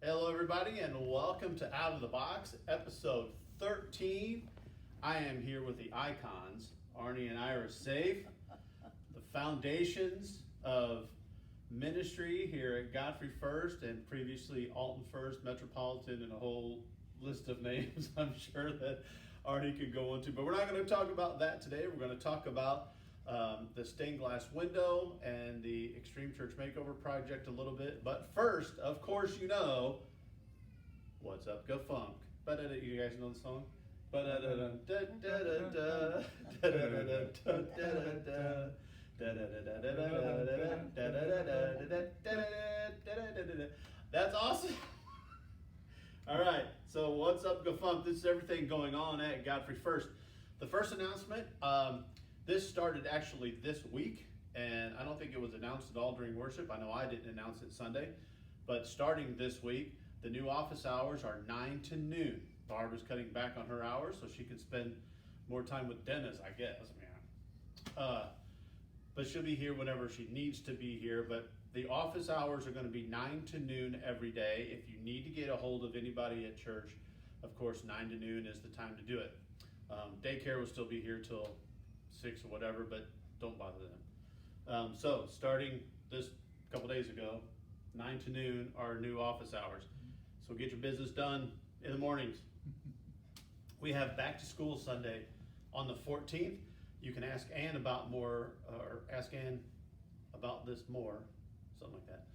Hello, everybody, and welcome to Out of the Box, episode 13. I am here with the icons, Arnie and I are Saaf, the foundations of ministry here at Godfrey First and previously Alton First, Metropolitan, and a whole list of names I'm sure that Arnie could go into. But we're not going to talk about that today. We're going to talk about the stained glass window and the Extreme Church Makeover project a little bit. But first, of course, you know, what's up, go funk. You guys know the song? That's awesome. All right, so what's up, go funk? This is everything going on at Godfrey First. The first announcement, this started actually this week, and I don't think it was announced at all during worship. I know I didn't announce it Sunday, but starting this week, the new office hours are 9 to noon. Barbara's cutting back on her hours so she can spend more time with Dennis, I guess. But she'll be here whenever she needs to be here. But the office hours are going to be 9 to noon every day. If you need to get a hold of anybody at church, of course, 9 to noon is the time to do it. Daycare will still be here till 6 or whatever, but don't bother them. So starting this couple days ago, 9 to noon are new office hours. So get your business done in the mornings. We have back to school Sunday on the 14th. You can ask Ann about more, or ask Ann about this more, something like that.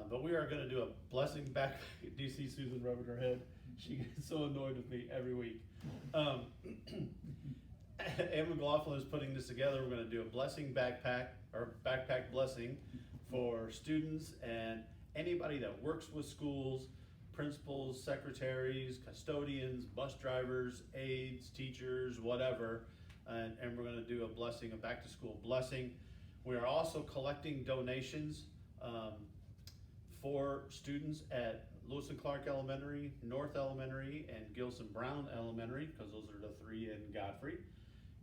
But we are going to do a blessing back. Do you see Susan rubbing her head? She gets so annoyed with me every week. Ann McLaughlin is putting this together. We're going to do a blessing backpack, or backpack blessing for students and anybody that works with schools, principals, secretaries, custodians, bus drivers, aides, teachers, whatever. And we're going to do a blessing, a back to school blessing. We are also collecting donations for students at Lewis and Clark Elementary, North Elementary, and Gilson Brown Elementary, because those are the three in Godfrey.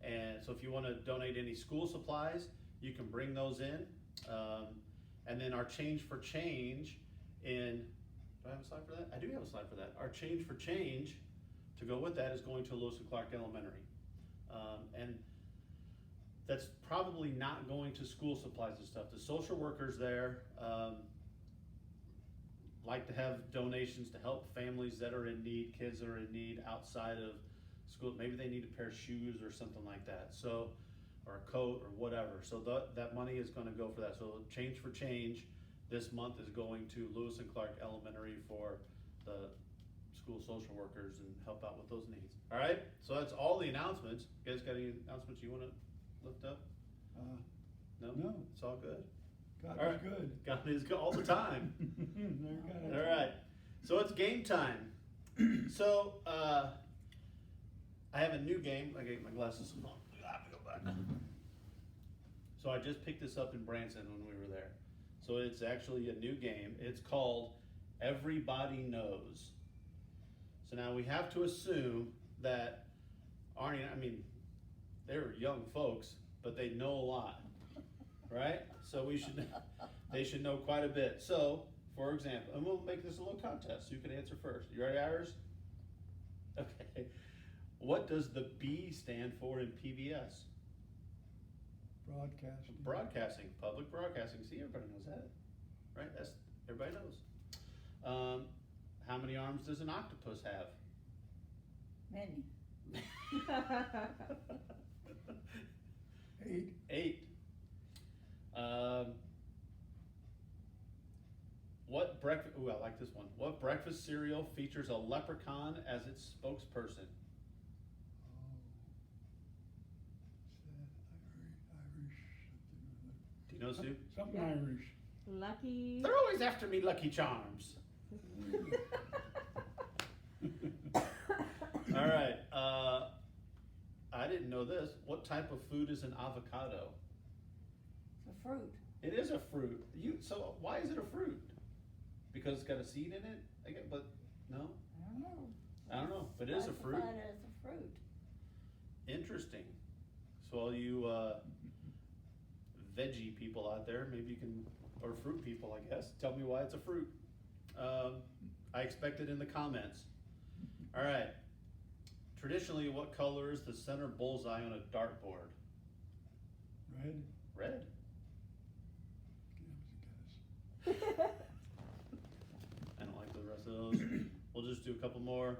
And so if you want to donate any school supplies, you can bring those in. And then our change for change do I have a slide for that? I do have a slide for that. Our change for change to go with that is going to Lewis and Clark Elementary. And that's probably not going to school supplies and stuff. The social workers there like to have donations to help families that are in need, kids that are in need outside of school. Maybe they need a pair of shoes or something like that. So, or a coat or whatever. So that money is going to go for that. So change for change this month is going to Lewis and Clark Elementary for the school social workers and help out with those needs. All right, so that's all the announcements. You guys got any announcements you want to lift up? No, it's all good. God all is right. good. God is good all the time. All right, so it's game time. So I have a new game. I get my glasses on. I have to go back. So I just picked this up in Branson when we were there. So it's actually a new game. It's called Everybody Knows. So now we have to assume that Arnie, they're young folks, but they know a lot, right? So they should know quite a bit. So, for example, and we'll make this a little contest, so you can answer first. You ready, Iris? Okay. What does the B stand for in PBS? Broadcasting. Broadcasting, public broadcasting. See, everybody knows that, right? Everybody knows. How many arms does an octopus have? Many. 8. 8. What breakfast? Ooh, I like this one. What breakfast cereal features a leprechaun as its spokesperson? Irish, something. Do you know, Sue? Something Yeah. Irish. Lucky. They're always after me, Lucky Charms. All right. I didn't know this. What type of food is an avocado? It's a fruit. It is a fruit. So why is it a fruit? Because it's got a seed in it? I guess, but no? I don't know. I don't know, but it is a fruit. Classified as a fruit. Interesting. So all you veggie people out there, maybe you can, or fruit people, I guess, tell me why it's a fruit. I expect it in the comments. All right. Traditionally, what color is the center bullseye on a dartboard? Red? Red. Give us a guess. I don't like the rest of those. We'll just do a couple more.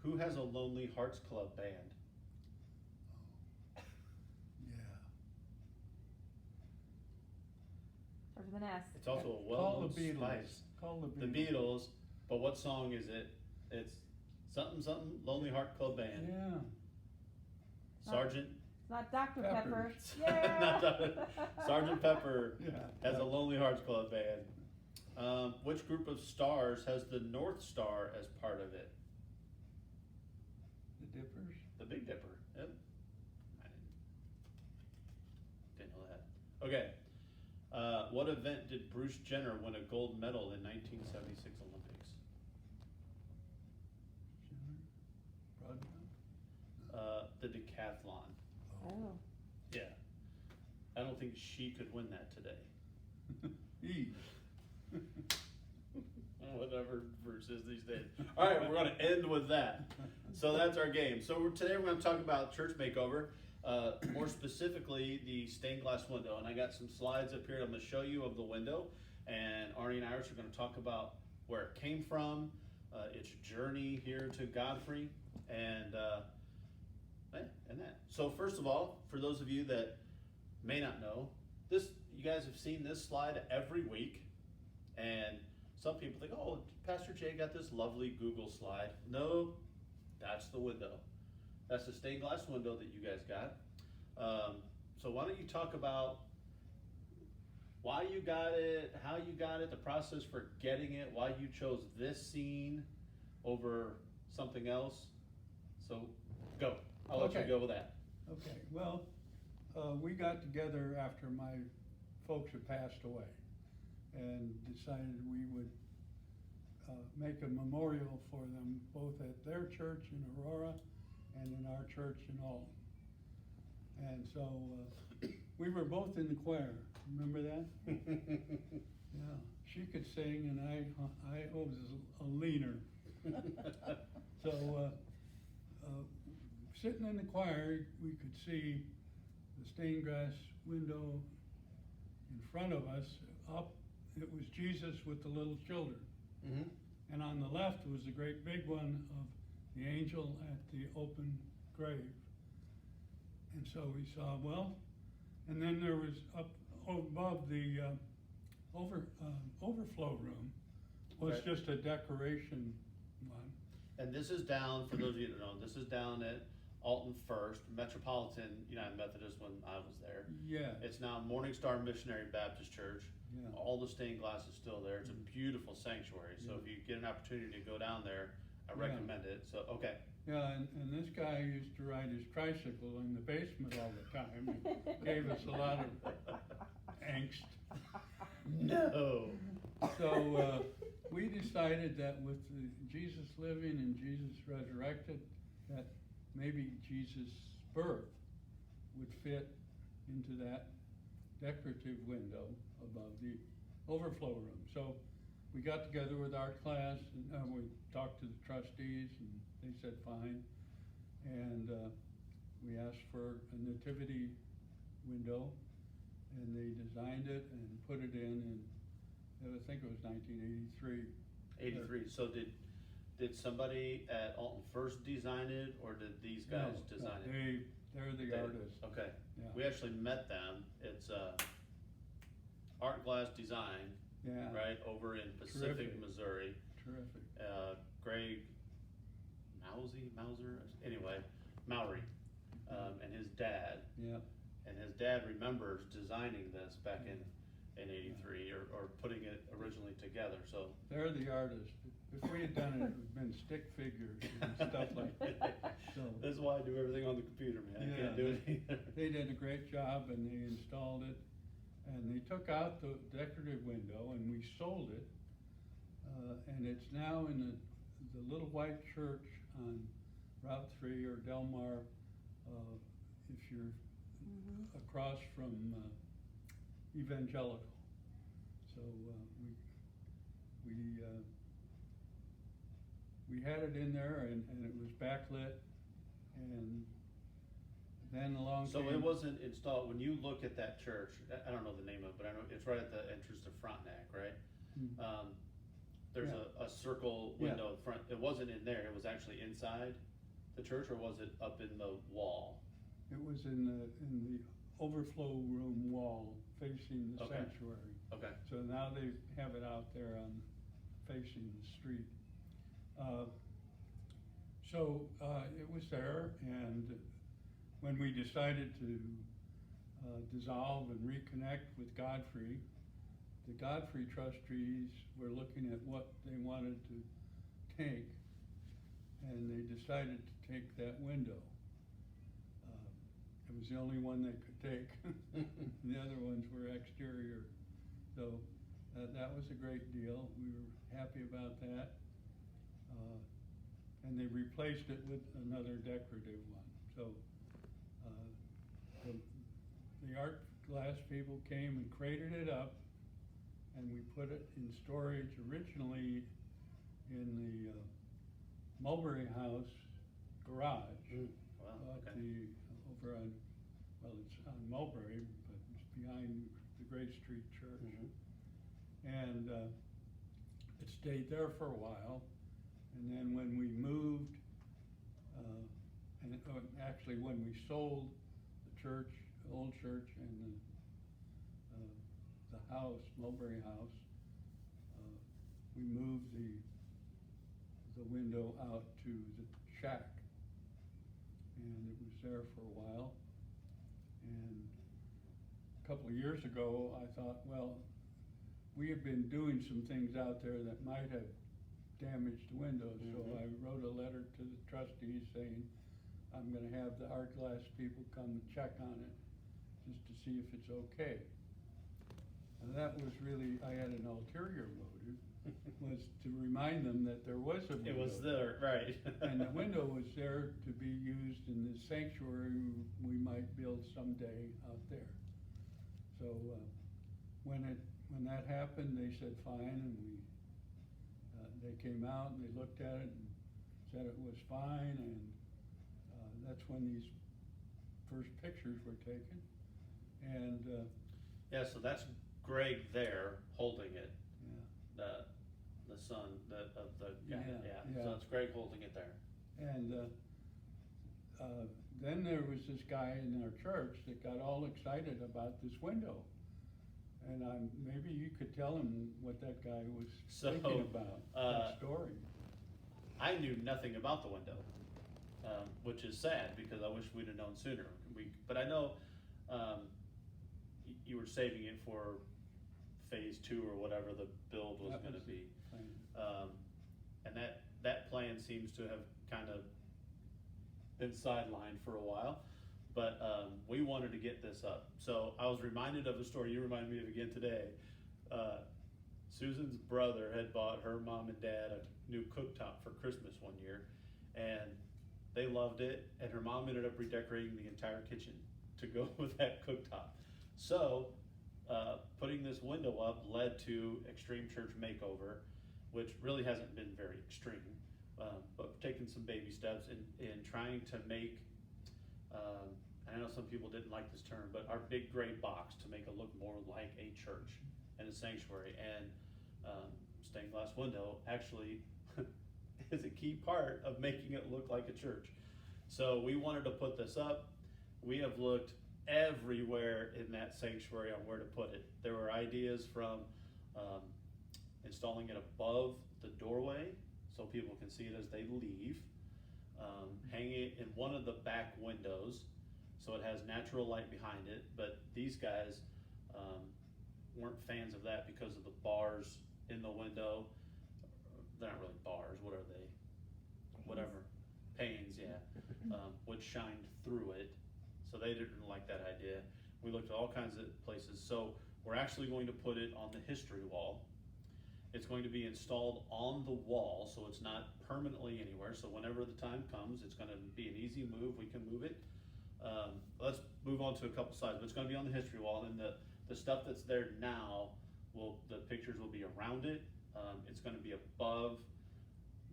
Who has a Lonely Hearts Club band? Yeah. Starts with an S. It's also a Call well-known the Beatles. spice. Call The Beatles, but what song is it? It's something something Lonely Heart Club Band. Yeah. Sergeant. It's not Dr. Pepper. Peppers. Not Yeah. Dr. Sergeant Pepper Yeah. has a Lonely Hearts Club Band. Which group of stars has the North Star as part of it? The Dippers? The Big Dipper. Yep. I didn't know that. Okay. What event did Bruce Jenner win a gold medal in 1976 Olympics? Broadway? The decathlon. Oh. Yeah. I don't think she could win that today. E. Whatever Bruce is these days. All right, we're going to end with that. So that's our game. So today we're going to talk about church makeover, more specifically the stained glass window. And I got some slides up here I'm going to show you of the window. And Arnie and Iris are going to talk about where it came from, its journey here to Godfrey, and that. So first of all, for those of you that may not know, you guys have seen this slide every week, and some people think, oh, Pastor Jay got this lovely Google slide. No, that's the window. That's the stained glass window that you guys got. So why don't you talk about why you got it, how you got it, the process for getting it, why you chose this scene over something else. So go. I'll let you go with that. Okay, well, we got together after my folks had passed away and decided we would make a memorial for them both at their church in Aurora and in our church in Alton. And so we were both in the choir. Remember that? Yeah, she could sing and I was a leaner. So sitting in the choir, we could see the stained glass window in front of us. Up, it was Jesus with the little children. Mm-hmm. And on the left was the great big one of the angel at the open grave. And so we saw, well, and then there was up above the overflow room was Right. just a decoration one. And this is down, for those of you that don't know, this is down at Alton First, Metropolitan United Methodist when I was there. Yeah, It's now Morning Star Missionary Baptist Church. yeah. All the stained glass is still there. It's a beautiful sanctuary. So Yeah. if you get an opportunity to go down there, I Yeah. recommend it. So, okay. Yeah, and this guy used to ride his tricycle in the basement all the time. It gave us a lot of angst. No. So we decided that with Jesus living and Jesus resurrected, that maybe Jesus' birth would fit into that decorative window above the overflow room. So we got together with our class and we talked to the trustees and they said fine. And we asked for a nativity window and they designed it and put it in I think it was 1983. 83. So did somebody at Alton First design it, or did these guys No, design it? They're the artists. Okay. Yeah. We actually met them. It's Art Glass Design, Yeah. right, over in Pacific, Terrific. Missouri. Terrific. Greg Mauser, anyway, Mowry, and his dad. Yeah. And his dad remembers designing this back in 83 or putting it originally together. So They're the artists. If we had done it, it would have been stick figures and stuff like that. So That's why I do everything on the computer, man. I Yeah, can't do it either. they did a great job and they installed it. And they took out the decorative window and we sold it. And it's now in the little white church on Route 3 or Del Mar, if you're across from Evangelical. So we we had it in there and it was backlit, and then along So came. it wasn't installed, when you look at that church, I don't know the name of it, but I know it's right at the entrance to Frontenac, right? Mm. There's Yeah. a circle Yeah. window in front, it wasn't in there, it was actually inside the church, or was it up in the wall? It was in the overflow room wall facing the Okay. sanctuary. Okay, So now they have it out there on, facing the street. It was there, and when we decided to dissolve and reconnect with Godfrey, the Godfrey trustees were looking at what they wanted to take, and they decided to take that window. It was the only one they could take. The other ones were exterior. So that was a great deal. We were happy about that. And they replaced it with another decorative one. So the art glass people came and crated it up, and we put it in storage originally in the Mulberry House garage. wow, At okay. over on, well, it's on Mulberry, but it's behind the Gray Street Church. And it stayed there for a while, and then when we moved, actually when we sold the church, the old church, and the house, Mulberry House, we moved the window out to the shack. And it was there for a while. And a couple of years ago, I thought, well, we had been doing some things out there that might have damaged the windows. So I wrote a letter to the trustees saying, I'm gonna have the art glass people come and check on it, just to see if it's okay. And that was really, I had an ulterior motive, was to remind them that there was a window. It was there, right. And the window was there to be used in the sanctuary we might build someday out there. So, when that happened, they said fine, and they came out and they looked at it and said it was fine, and that's when these first pictures were taken. And, Yeah, so that's Greg there holding it, yeah. the son of the guy, Yeah, so yeah. it's Greg holding it there. And then there was this guy in our church that got all excited about this window. And maybe you could tell him what that guy was So, thinking about, that story. I knew nothing about the window, which is sad because I wish we'd have known sooner. But I know you were saving it for phase 2 or whatever the build was That gonna was the be. plan. And that plan seems to have kind of been sidelined for a while, but we wanted to get this up. So I was reminded of a story you reminded me of again today. Susan's brother had bought her mom and dad a new cooktop for Christmas one year, and they loved it, and her mom ended up redecorating the entire kitchen to go with that cooktop. So putting this window up led to Extreme Church Makeover, which really hasn't been very extreme, but taking some baby steps in trying to make, I know some people didn't like this term, but our big gray box to make it look more like a church and a sanctuary. And stained glass window actually is a key part of making it look like a church. So we wanted to put this up. We have looked everywhere in that sanctuary on where to put it. There were ideas from installing it above the doorway so people can see it as they leave, hanging it in one of the back windows so it has natural light behind it, but these guys weren't fans of that because of the bars in the window. They're not really bars, what are they? Whatever, panes, yeah, which shined through it, so they didn't like that idea. We looked at all kinds of places, so we're actually going to put it on the history wall. It's going to be installed on the wall, so it's not permanently anywhere, so whenever the time comes, it's gonna be an easy move, we can move it. Let's move on to a couple slides, but it's gonna be on the history wall, and the stuff that's there now, the pictures will be around it. It's gonna be above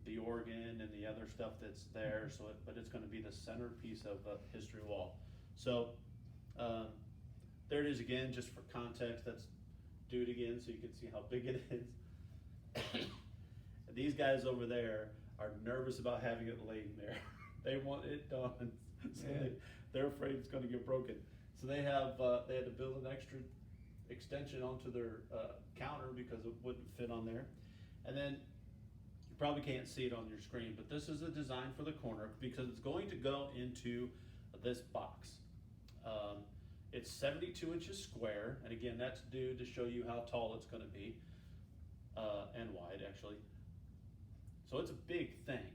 the organ and the other stuff that's there. So, but it's going to be the centerpiece of a history wall. So, there it is again, just for context. Let's do it again so you can see how big it is. These guys over there are nervous about having it laying there. They want it done, so Yeah. they're afraid it's going to get broken. So they had to build an extra extension onto their counter because it wouldn't fit on there. And then you probably can't see it on your screen, but this is a design for the corner because it's going to go into this box. It's 72 inches square, and again, that's due to show you how tall it's going to be, and wide actually. So it's a big thing.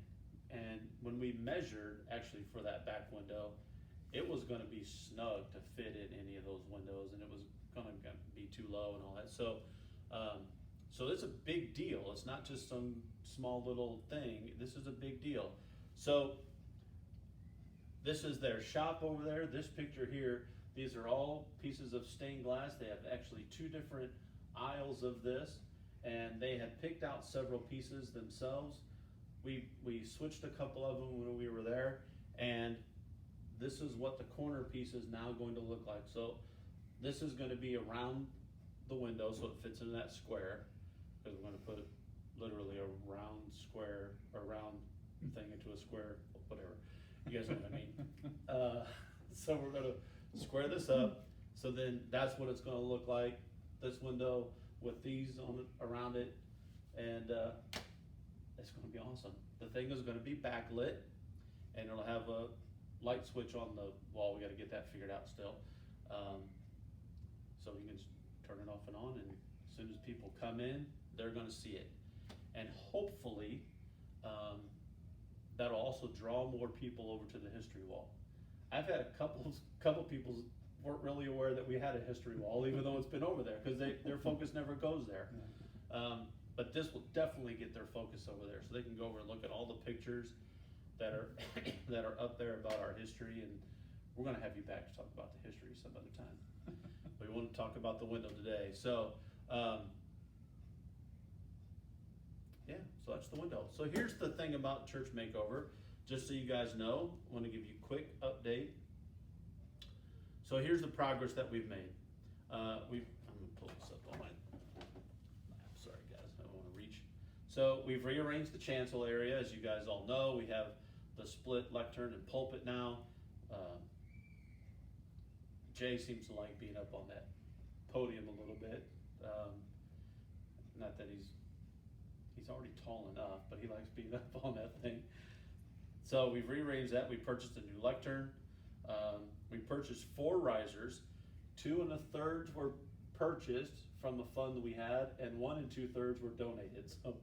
And when we measured actually for that back window, it was going to be snug to fit in any of those windows, and it was going to be too low and all that. So, so it's a big deal. It's not just some small little thing. This is a big deal. So this is their shop over there. This picture here, these are all pieces of stained glass. They have actually two different aisles of this, and they had picked out several pieces themselves. We switched a couple of them when we were there, and this is what the corner piece is now going to look like. So this is going to be around the window so it fits into that square, because we're going to put literally a round square, or round thing into a square, whatever. You guys know what I mean. So we're going to square this up. So then that's what it's going to look like. This window with these on it, around it, and it's going to be awesome. The thing is going to be backlit, and it'll have a light switch on the wall. We got to get that figured out still. So we can just turn it off and on, and as soon as people come in, they're going to see it. And hopefully, that'll also draw more people over to the history wall. I've had a couple people weren't really aware that we had a history wall, even though it's been over there, because their focus never goes there. But this will definitely get their focus over there, so they can go over and look at all the pictures that are that are up there about our history. And we're going to have you back to talk about the history some other time. We want to talk about the window today. So, yeah, so that's the window. So here's the thing about Church Makeover, just so you guys know. I want to give you a quick update. So here's the progress that we've made. I'm going to pull this up on my map. Sorry guys, I don't want to reach. So we've rearranged the chancel area. As you guys all know, we have the split lectern and pulpit now. Jay seems to like being up on that podium a little bit. Not that he's already tall enough, but he likes being up on that thing. So we've rearranged that. We purchased a new lectern. We purchased 4 risers. 2 1/3 were purchased from a fund that we had, and 1 2/3 were donated. So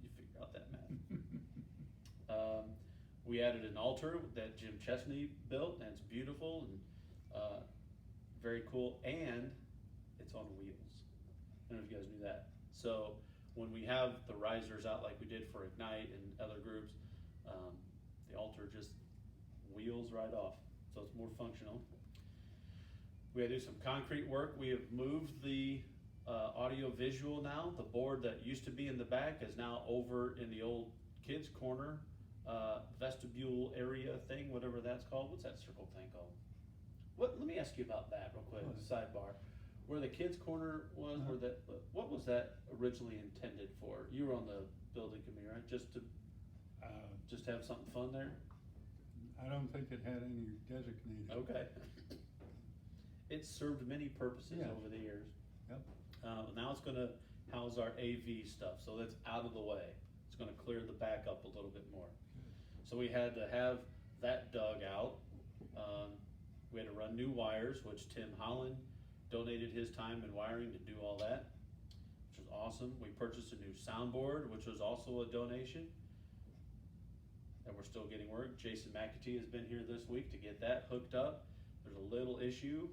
you figure out that math. We added an altar that Jim Chesney built, and it's beautiful and very cool, and it's on wheels. I don't know if you guys knew that. So when we have the risers out like we did for Ignite and other groups, the altar just wheels right off, so it's more functional. We had to do some concrete work. We have moved the audio visual now. The board that used to be in the back is now over in the old kids corner vestibule area thing, whatever that's called. What's that circle thing called? Let me ask you about that real quick. Sidebar. Where the kids corner was, what was that originally intended for? You were on the building committee, right? Just to have something fun there? I don't think it had any designated. Okay. It's served many purposes Yeah. over the years. Yep. Now it's gonna house our AV stuff, so that's out of the way. It's gonna clear the back up a little bit more. So we had to have that dug out. We had to run new wires, which Tim Holland donated his time and wiring to do all that, which was awesome. We purchased a new soundboard, which was also a donation, and we're still getting work. Jason McAtee has been here this week to get that hooked up. There's a little issue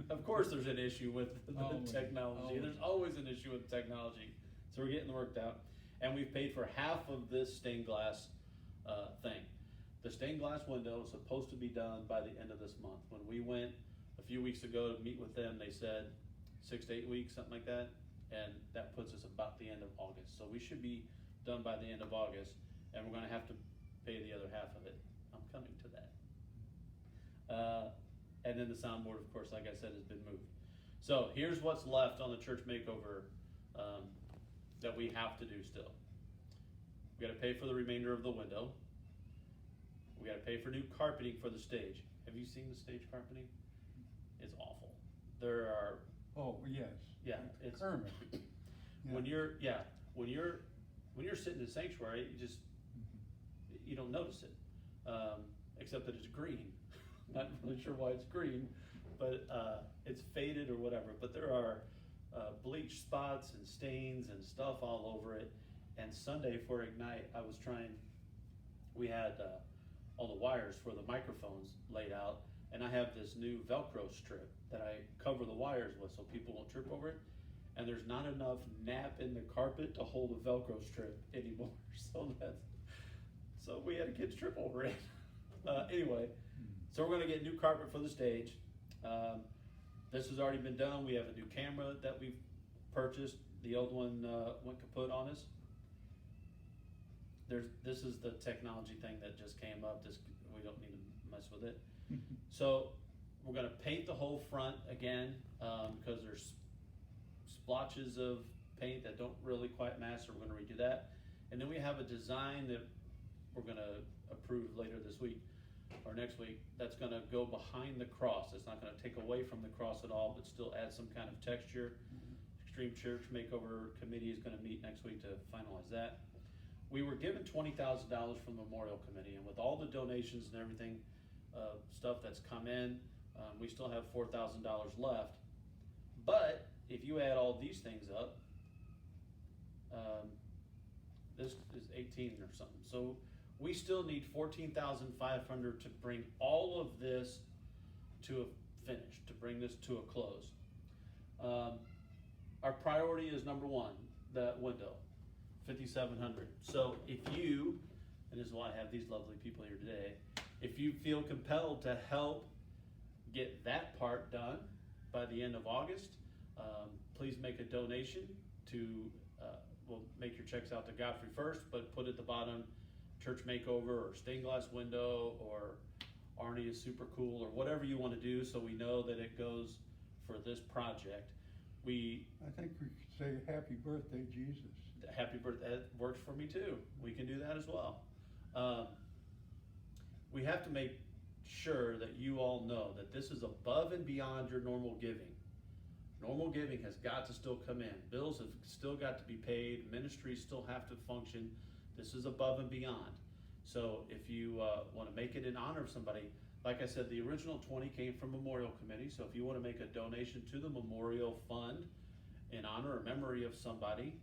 of course there's an issue with the technology. Always. There's always an issue with technology. So we're getting it worked out. And we've paid for half of this stained glass thing. The stained glass window is supposed to be done by the end of this month. When we went a few weeks ago to meet with them, they said 6 to 8 weeks, something like that. And that puts us about the end of August. So we should be done by the end of August, and we're gonna have to pay the other half of it. I'm coming to that. And then the soundboard, of course, like I said, has been moved. So here's what's left on the church makeover, that we have to do still. We gotta pay for the remainder of the window. We gotta pay for new carpeting for the stage. Have you seen the stage carpeting? It's awful. There are, Oh, yes. yeah, it's, Kermit. when you're sitting in the sanctuary, you don't notice it, except that it's green. Not really sure why it's green, but it's faded or whatever. But there are bleach spots and stains and stuff all over it. And Sunday for Ignite, we had all the wires for the microphones laid out, and I have this new Velcro strip that I cover the wires with so people won't trip over it. And there's not enough nap in the carpet to hold a Velcro strip anymore. So we had kids trip over it. Anyway, so we're gonna get new carpet for the stage. This has already been done. We have a new camera that we've purchased. The old one went kaput on us. This is the technology thing that just came up. We don't need to mess with it. So we're gonna paint the whole front again, because there's splotches of paint that don't really quite match, so we're gonna redo that. And then we have a design that we're gonna approve later this week or next week that's gonna go behind the cross. It's not gonna take away from the cross at all, but still add some kind of texture. Extreme Church Makeover Committee is gonna meet next week to finalize that. We were given $20,000 from the Memorial Committee, and with all the donations and everything, stuff that's come in, we still have $4,000 left. But if you add all these things up, this is 18 or something. So we still need 14,500 to bring all of this to a finish, to bring this to a close. Our priority is number one, that window, 5,700. So if you, and this is why I have these lovely people here today, if you feel compelled to help get that part done by the end of August, please make a donation to, we'll make your checks out to Godfrey First, but put at the bottom church makeover or stained glass window or Arnie is super cool or whatever you want to do, so we know that it goes for this project. I think we could say happy birthday, Jesus. Happy birthday, that works for me too. We can do that as well. We have to make sure that you all know that this is above and beyond your normal giving. Normal giving has got to still come in. Bills have still got to be paid. Ministries still have to function. This is above and beyond. So if you want to make it in honor of somebody, like I said, the original 20 came from Memorial Committee. So if you want to make a donation to the Memorial Fund in honor or memory of somebody,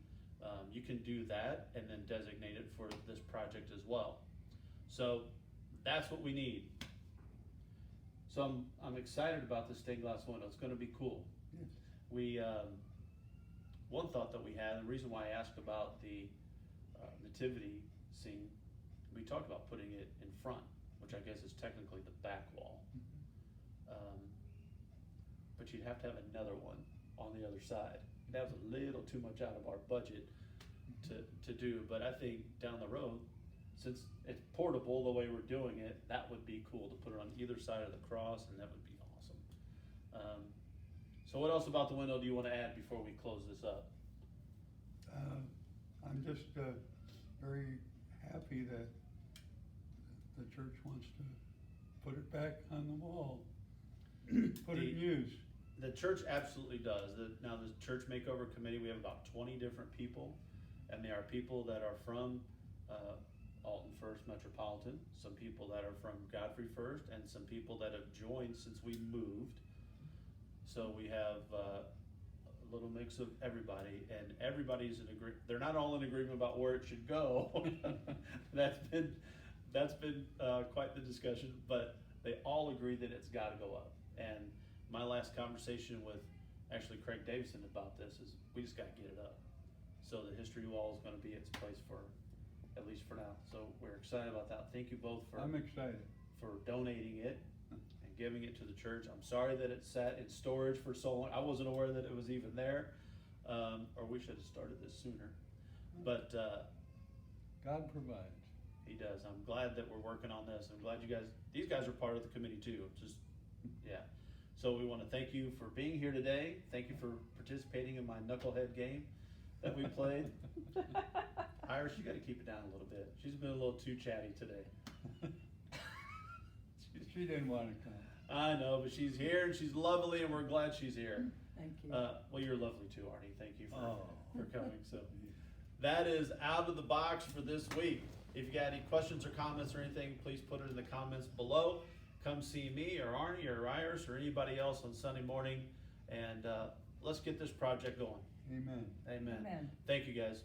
you can do that and then designate it for this project as well. So that's what we need. So I'm excited about this stained glass window. It's going to be cool. Yes. We one thought that we had, and the reason why I asked about the nativity scene, we talked about putting it in front, which I guess is technically the back wall. But you'd have to have another one on the other side. That was a little too much out of our budget to do, but I think down the road, since it's portable the way we're doing it, that would be cool to put it on either side of the cross, and that would be awesome. So what else about the window do you want to add before we close this up? I'm just very happy that the church wants to put it back on the wall, put it in use. The church absolutely does. Now the Church Makeover Committee, we have about 20 different people, and they are people that are from Alton First Metropolitan, some people that are from Godfrey First, and some people that have joined since we moved. So we have a little mix of everybody, and everybody's in agreement. They're not all in agreement about where it should go. That's been quite the discussion, but they all agree that it's got to go up. And my last conversation with actually Craig Davison about this is we just got to get it up. So the history wall is going to be its place for, at least for now. So we're excited about that. Thank you both for I'm excited. for donating it and giving it to the church. I'm sorry that it sat in storage for so long. I wasn't aware that it was even there, or we should have started this sooner. But God provides. He does. I'm glad that we're working on this. I'm glad these guys are part of the committee too. Just, yeah. So we want to thank you for being here today. Thank you for participating in my knucklehead game that we played. Iris, you got to keep it down a little bit. She's been a little too chatty today. She didn't want to come. I know, but she's here and she's lovely and we're glad she's here. Thank you. Well, you're lovely too, Arnie. Thank you Oh. for coming. So that is out of the box for this week. If you got any questions or comments or anything, please put it in the comments below. Come see me or Arnie or Iris or anybody else on Sunday morning, and let's get this project going. Amen. Amen. Amen. Thank you, guys.